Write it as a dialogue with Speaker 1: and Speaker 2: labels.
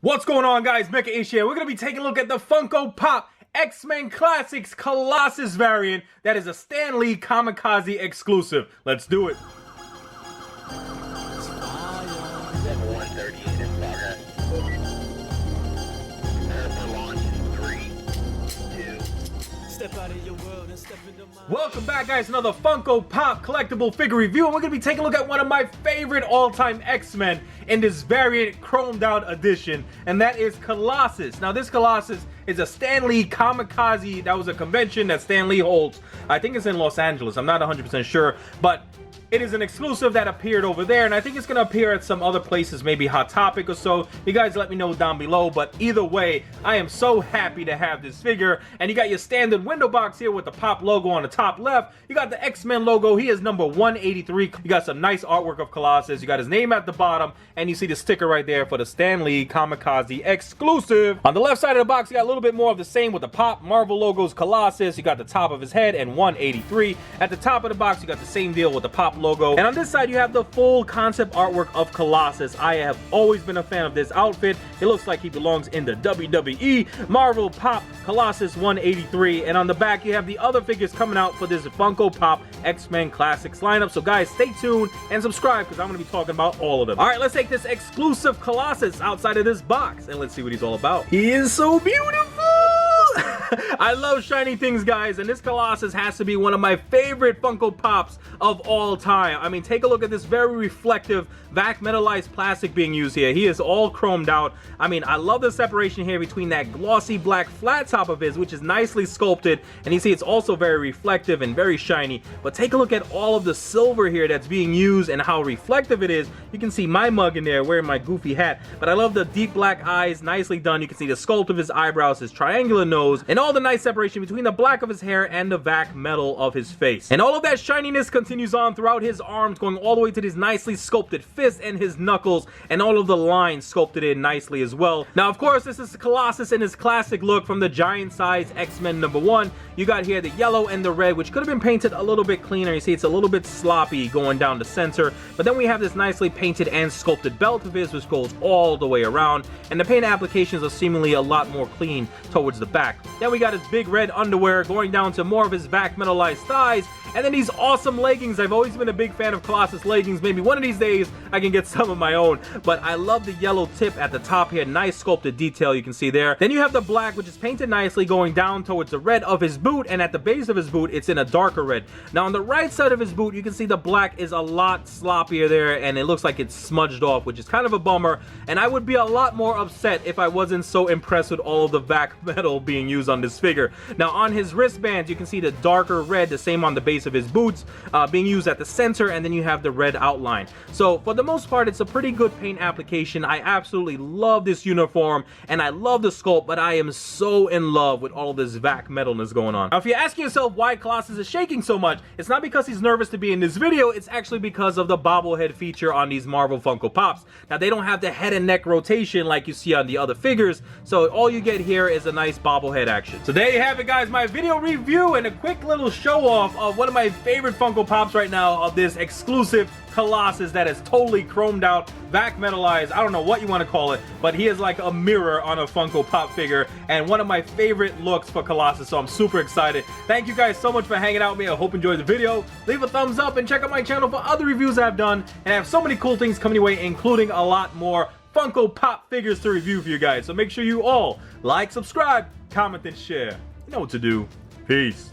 Speaker 1: What's going on, guys? Mecha here. We're going to be taking a look at the Funko Pop X-Men Classics Colossus variant that is a Stan Lee Comikaze exclusive. Let's do it. Welcome back, guys, to another Funko Pop collectible figure review, and we're going to be taking a look at one of my favorite all-time X-Men in this variant chromed out edition, and that is Colossus. Now, this Colossus is a Stan Lee Comikaze. That was a convention that Stan Lee holds. I think it's in Los Angeles. I'm not 100% sure, but it is an exclusive that appeared over there, and I think it's going to appear at some other places, maybe Hot Topic or so. You guys let me know down below, but either way, I am so happy to have this figure. And you got your standard window box here with the Pop logo on the top left. You got the X-Men logo. He is number 183. You got some nice artwork of Colossus. You got his name at the bottom, and you see the sticker right there for the Stan Lee Comikaze exclusive. On the left side of the box, you got a little bit more of the same with the Pop Marvel logos Colossus. You got the top of his head and 183. At the top of the box, you got the same deal with the Pop logo, and on this side you have the full concept artwork of Colossus. I have always been a fan of this outfit. It looks like he belongs in the WWE. Marvel Pop Colossus 183, and on the back you have the other figures coming out for this Funko Pop X-Men Classics lineup. So guys, stay tuned and subscribe because I'm going to be talking about all of them. All right, let's take this exclusive Colossus outside of this box and let's see what he's all about. He is so beautiful. I love shiny things, guys, and this Colossus has to be one of my favorite Funko Pops of all time. I mean, take a look at this very reflective vac metallized plastic being used here. He is all chromed out. I mean, I love the separation here between that glossy black flat top of his, which is nicely sculpted, and you see it's also very reflective and very shiny. But take a look at all of the silver here that's being used and how reflective it is. You can see my mug in there wearing my goofy hat, but I love the deep black eyes, nicely done. You can see the sculpt of his eyebrows, his triangular nose, and all the nice separation between the black of his hair and the vac metal of his face. And all of that shininess continues on throughout his arms, going all the way to these nicely sculpted fists and his knuckles, and all of the lines sculpted in nicely as well. Now, of course, this is Colossus in his classic look from the giant size X-Men #1. You got here the yellow and the red, which could have been painted a little bit cleaner. You see it's a little bit sloppy going down the center, but then we have this nicely painted and sculpted belt of his, which goes all the way around, and the paint applications are seemingly a lot more clean towards the back. Then we got his big red underwear going down to more of his vac metallized thighs, and then these awesome leggings. I've always been a big fan of Colossus leggings. Maybe one of these days I can get some of my own, but I love the yellow tip at the top here. Nice sculpted detail you can see there. Then you have the black, which is painted nicely going down towards the red of his boot, and at the base of his boot it's in a darker red. Now on the right side of his boot you can see the black is a lot sloppier there, and it looks like it's smudged off, which is kind of a bummer, and I would be a lot more upset if I wasn't so impressed with all of the vac metal being used on this figure. Now on his wristbands you can see the darker red, the same on the base of his boots, being used at the center, and then you have the red outline. So for the most part it's a pretty good paint application. I absolutely love this uniform and I love the sculpt, but I am so in love with all of this vac metalness going on. Now if you're asking yourself why Colossus is shaking so much, it's not because he's nervous to be in this video, it's actually because of the bobblehead feature on these Marvel Funko Pops. Now they don't have the head and neck rotation like you see on the other figures, so all you get here is a nice bobblehead action. So there you have it, guys, my video review and a quick little show off of one of my favorite Funko Pops right now, of this exclusive Colossus that is totally chromed out, vac metallized. I don't know what you want to call it, but he is like a mirror on a Funko Pop figure, and one of my favorite looks for Colossus, so I'm super excited. Thank you guys so much for hanging out with me. I hope you enjoyed the video. Leave a thumbs up and check out my channel for other reviews I've done, and I have so many cool things coming your way, including a lot more Funko Pop figures to review for you guys. So make sure you all like, subscribe, comment, and share. You know what to do. Peace.